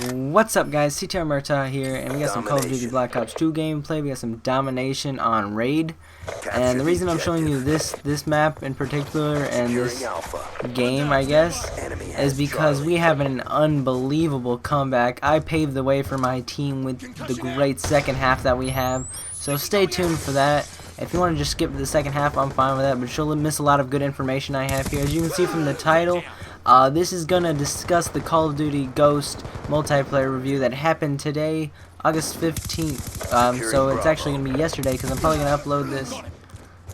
What's up, guys? CTR Murtaugh here, and we got some Call of Duty Black Ops 2 gameplay. We got some domination on Raid, and the reason I'm showing you this map in particular and this game, I guess, is because we have an unbelievable comeback. I paved the way for my team with the great second half that we have, so stay tuned for that. If you want to just skip the second half, I'm fine with that, but you'll miss a lot of good information I have here. As you can see from the title, this is going to discuss the Call of Duty Ghost multiplayer review that happened today, August 15th. So it's actually going to be yesterday because I'm probably going to upload this.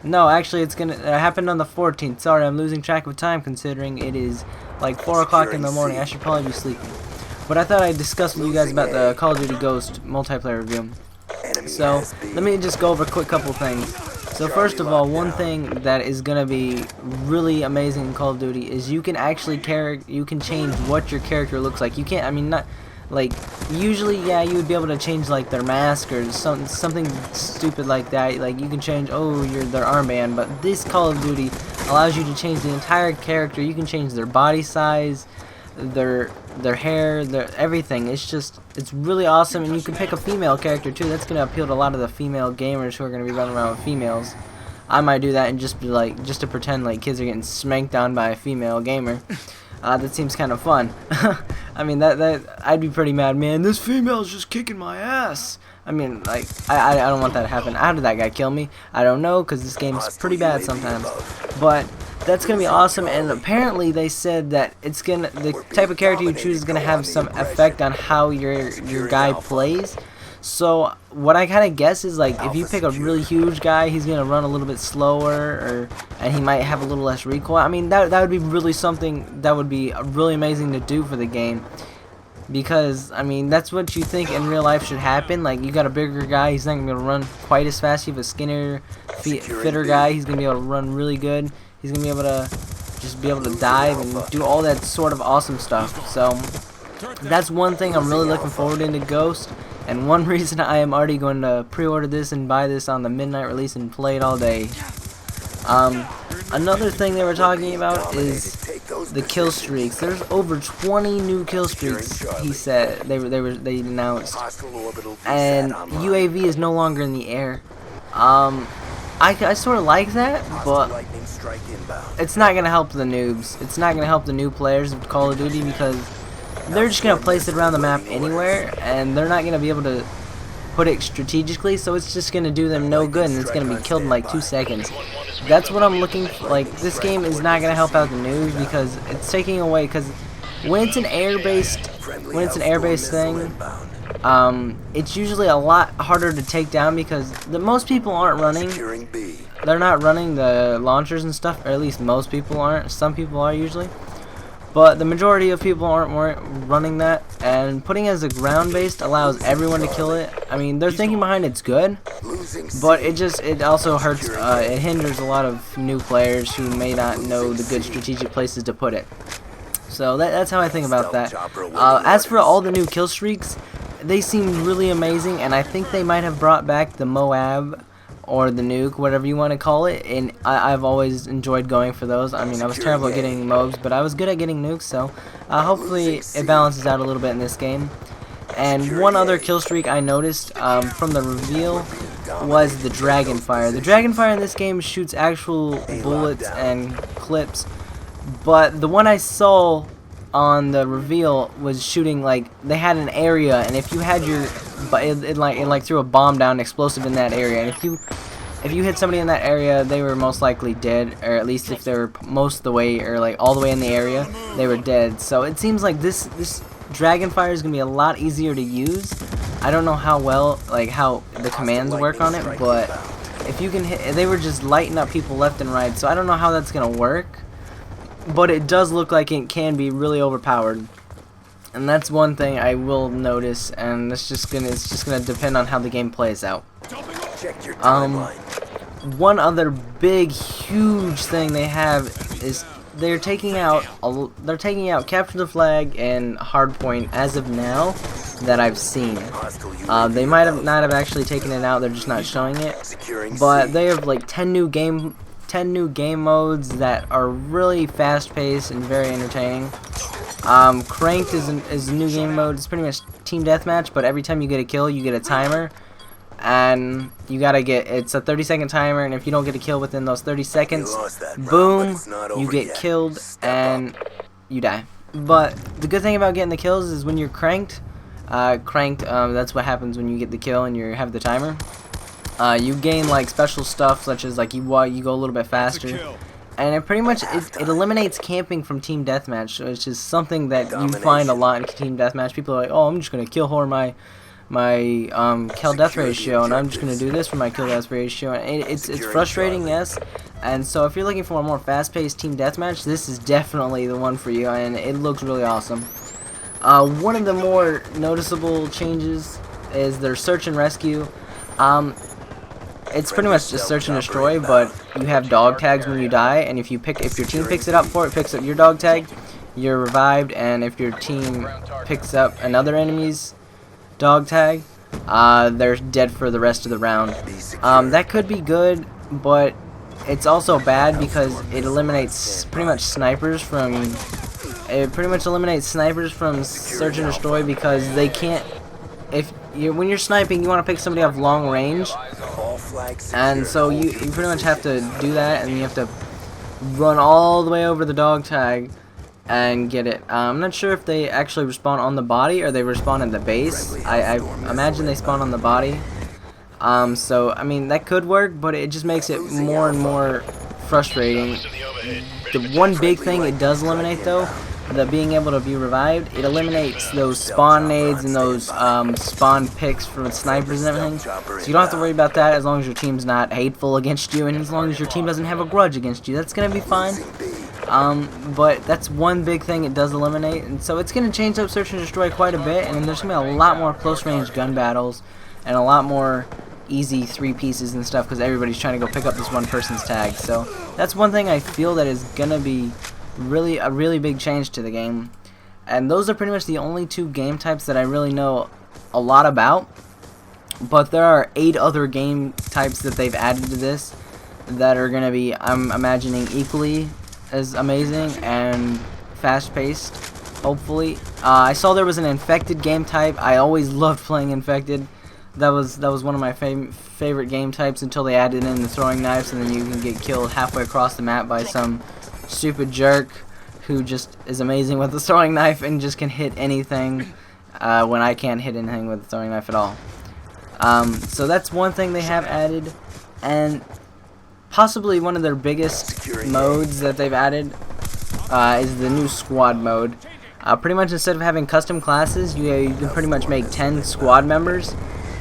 No, actually it happened on the 14th. Sorry, I'm losing track of time considering it is like 4 o'clock in the morning. I should probably be sleeping. But I thought I'd discuss with you guys about the Call of Duty Ghost multiplayer review. So let me just go over a quick couple things. So first of all, one thing that is gonna be really amazing in Call of Duty is you can actually change what your character looks like. You can't, I mean, not like usually, yeah, you would be able to change like their mask or something stupid like that. Like you can change, oh, their armband, but this Call of Duty allows you to change the entire character. You can change their body size, their hair, their everything. It's really awesome, and you can pick a female character too. That's gonna appeal to a lot of the female gamers who are gonna be running around with females. I might do that and just be like, just to pretend like kids are getting smacked on by a female gamer. That seems kind of fun. I mean, that I'd be pretty mad, man. This female's just kicking my ass. I mean, like, I don't want that to happen. How did that guy kill me? I don't know, because this game's pretty bad sometimes. But that's gonna be awesome, and apparently they said that the type of character you choose is gonna have some effect on how your guy plays. So what I kind of guess is, like, if you pick a really huge guy, he's gonna run a little bit slower, and he might have a little less recoil. I mean, that would be really something that would be really amazing to do for the game. Because, I mean, that's what you think in real life should happen. Like, you got a bigger guy, he's not going to be able to run quite as fast. You have a skinnier, fitter guy, he's going to be able to run really good. He's going to be able to just be able to dive and do all that sort of awesome stuff. So, that's one thing I'm really looking forward into Ghost. And one reason I am already going to pre-order this and buy this on the midnight release and play it all day. Another thing they were talking about is the kill streaks. There's over 20 new kill streaks. He said they announced, and UAV is no longer in the air. I sort of like that, but it's not gonna help the noobs. It's not gonna help the new players of Call of Duty because they're just gonna place it around the map anywhere, and they're not gonna be able to put it strategically, so it's just gonna do them no good, and it's gonna be killed in like 2 seconds. That's what I'm looking for. Like, this game is not gonna help out the noobs because it's taking away. Because when it's an air-based thing, it's usually a lot harder to take down because most people aren't running. They're not running the launchers and stuff, or at least most people aren't. Some people are usually. But the majority of people weren't running that, and putting it as a ground-based allows everyone to kill it. I mean, their thinking behind it's good, but it also hurts, it hinders a lot of new players who may not know the good strategic places to put it. So that's how I think about that. As for all the new kill streaks, they seem really amazing, and I think they might have brought back the Moab or the nuke, whatever you want to call it, and I've always enjoyed going for those. I mean, I was terrible at getting mobs, but I was good at getting nukes, so hopefully it balances out a little bit in this game. And one other kill streak I noticed from the reveal was the Dragonfire. The Dragonfire in this game shoots actual bullets and clips, but the one I saw on the reveal was shooting, like, they had an area, and if you had it threw a bomb down, explosive in that area, and if you hit somebody in that area, they were most likely dead, or at least if they were most of the way, or like all the way in the area, they were dead. So it seems like this Dragonfire is gonna be a lot easier to use. I don't know how well, like, how the commands work on it, but if you can hit, they were just lighting up people left and right, so I don't know how that's gonna work. But it does look like it can be really overpowered, and that's one thing I will notice. And it's just gonna depend on how the game plays out. One other big, huge thing they have is they're taking out Capture the Flag and Hardpoint as of now that I've seen. They might have not have actually taken it out. They're just not showing it. But they have like 10 new game modes that are really fast-paced and very entertaining. Cranked is a new game mode. It's pretty much team deathmatch, but every time you get a kill, you get a timer, and you gotta get, it's a 30-second timer, and if you don't get a kill within those 30 seconds, boom, you get killed and you die. But the good thing about getting the kills is when you're cranked, that's what happens when you get the kill and you have the timer. You gain like special stuff, such as like you go a little bit faster, and it pretty much it eliminates camping from team deathmatch, which is something that you find a lot in team deathmatch. People are like, oh, I'm just gonna kill whore my kill death ratio, and I'm just gonna do this for my kill death ratio. And it's frustrating, yes. And so if you're looking for a more fast-paced team deathmatch, this is definitely the one for you, and it looks really awesome. One of the more noticeable changes is their search and rescue. It's pretty much just search and destroy, but you have dog tags when you die, and if your team picks it up picks up your dog tag, you're revived, and if your team picks up another enemy's dog tag, they're dead for the rest of the round. That could be good, but it's also bad because it eliminates pretty much snipers from search and destroy, because they can't, when you're sniping, you want to pick somebody off long range, and so you pretty much have to do that, and you have to run all the way over the dog tag and get it. I'm not sure if they actually respawn on the body or they respawn at the base. I imagine they spawn on the body. So I mean, that could work, but it just makes it more and more frustrating. The one big thing it does eliminate, though, the being able to be revived, it eliminates those spawn nades and those spawn picks from snipers and everything. So you don't have to worry about that as long as your team's not hateful against you, and as long as your team doesn't have a grudge against you. That's gonna be fine. But that's one big thing it does eliminate, and so it's gonna change up search and destroy quite a bit, and there's gonna be a lot more close range gun battles and a lot more easy 3 pieces and stuff, because everybody's trying to go pick up this one person's tag. So that's one thing I feel that is gonna be a really big change to the game. And those are pretty much the only 2 game types that I really know a lot about, but there are 8 other game types that they've added to this that are gonna be, I'm imagining, equally as amazing and fast-paced, hopefully. I saw there was an infected game type. I always loved playing infected. That was one of my favorite game types until they added in the throwing knives, and then you can get killed halfway across the map by some stupid jerk who just is amazing with the throwing knife and just can hit anything when I can't hit anything with the throwing knife at all. So that's one thing they have added, and possibly one of their biggest modes that they've added is the new squad mode. Pretty much instead of having custom classes, you can pretty much make 10 squad members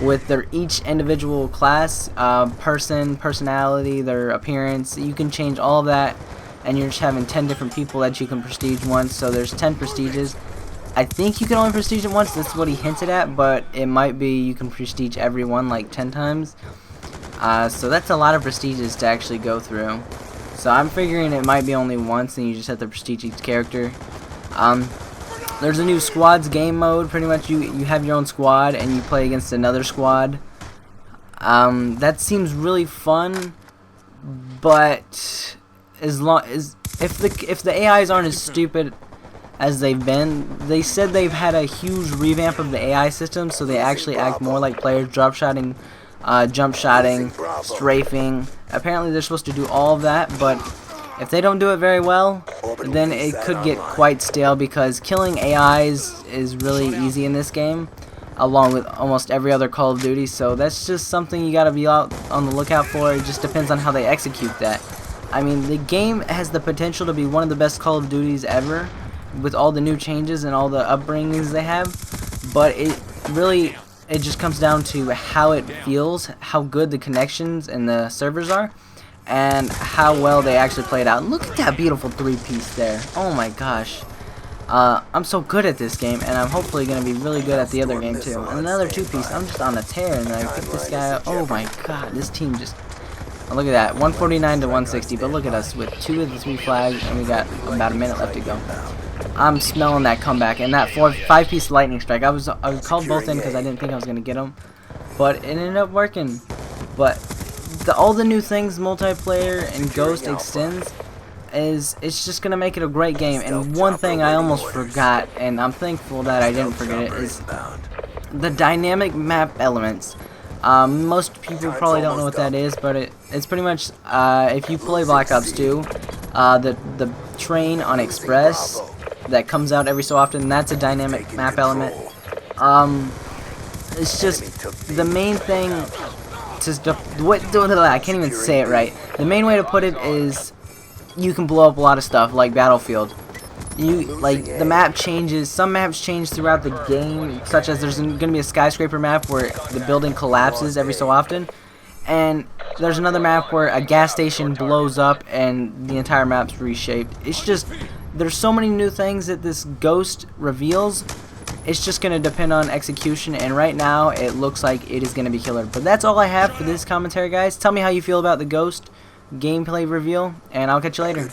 with their each individual class, personality, their appearance. You can change all of that, and you're just having 10 different people that you can prestige once. So there's 10 prestiges. I think you can only prestige it once. That's what he hinted at, but it might be you can prestige everyone like 10 times. So that's a lot of prestiges to actually go through. So I'm figuring it might be only once, and you just have to prestige each character. There's a new squads game mode. Pretty much you have your own squad and you play against another squad. That seems really fun, but as long as if the AIs aren't as stupid as they've been, they said they've had a huge revamp of the AI system, so they actually act more like players, drop shotting, jump shotting, strafing. Apparently they're supposed to do all of that, but if they don't do it very well, then it could get quite stale, because killing AIs is really easy in this game, along with almost every other Call of Duty. So that's just something you gotta be out on the lookout for. It just depends on how they execute that. I mean, the game has the potential to be one of the best Call of Duties ever, with all the new changes and all the upbringings they have, but it just comes down to how it feels, how good the connections and the servers are, and how well they actually play it out. Look at that beautiful 3-piece there. Oh my gosh. I'm so good at this game, and I'm hopefully going to be really good at the other game too. And another 2-piece. I'm just on a tear, and I picked this guy up. Oh my god, this team just... Oh, look at that, 149 to 160, but look at us with 2 of the 3 flags, and we got about a minute left to go. I'm smelling that comeback, and that 5-piece lightning strike. I was called both in because I didn't think I was going to get them, but it ended up working. But all the new things, multiplayer and Ghost extends, is it's just gonna make it a great game. And one thing I almost forgot, and I'm thankful that I didn't forget it, is the dynamic map elements. Most people probably don't know what that is, but it's pretty much if you play Black Ops 2, the train on Express that comes out every so often, that's a dynamic map element. It's just the main thing I can't even say it right. The main way to put it is you can blow up a lot of stuff like Battlefield. The map changes. Some maps change throughout the game, such as there's going to be a skyscraper map where the building collapses every so often, and there's another map where a gas station blows up and the entire map's reshaped. It's just, there's so many new things that this Ghost reveals. It's just going to depend on execution, and right now it looks like it is going to be killer. But that's all I have for this commentary, guys. Tell me how you feel about the Ghost gameplay reveal, and I'll catch you later.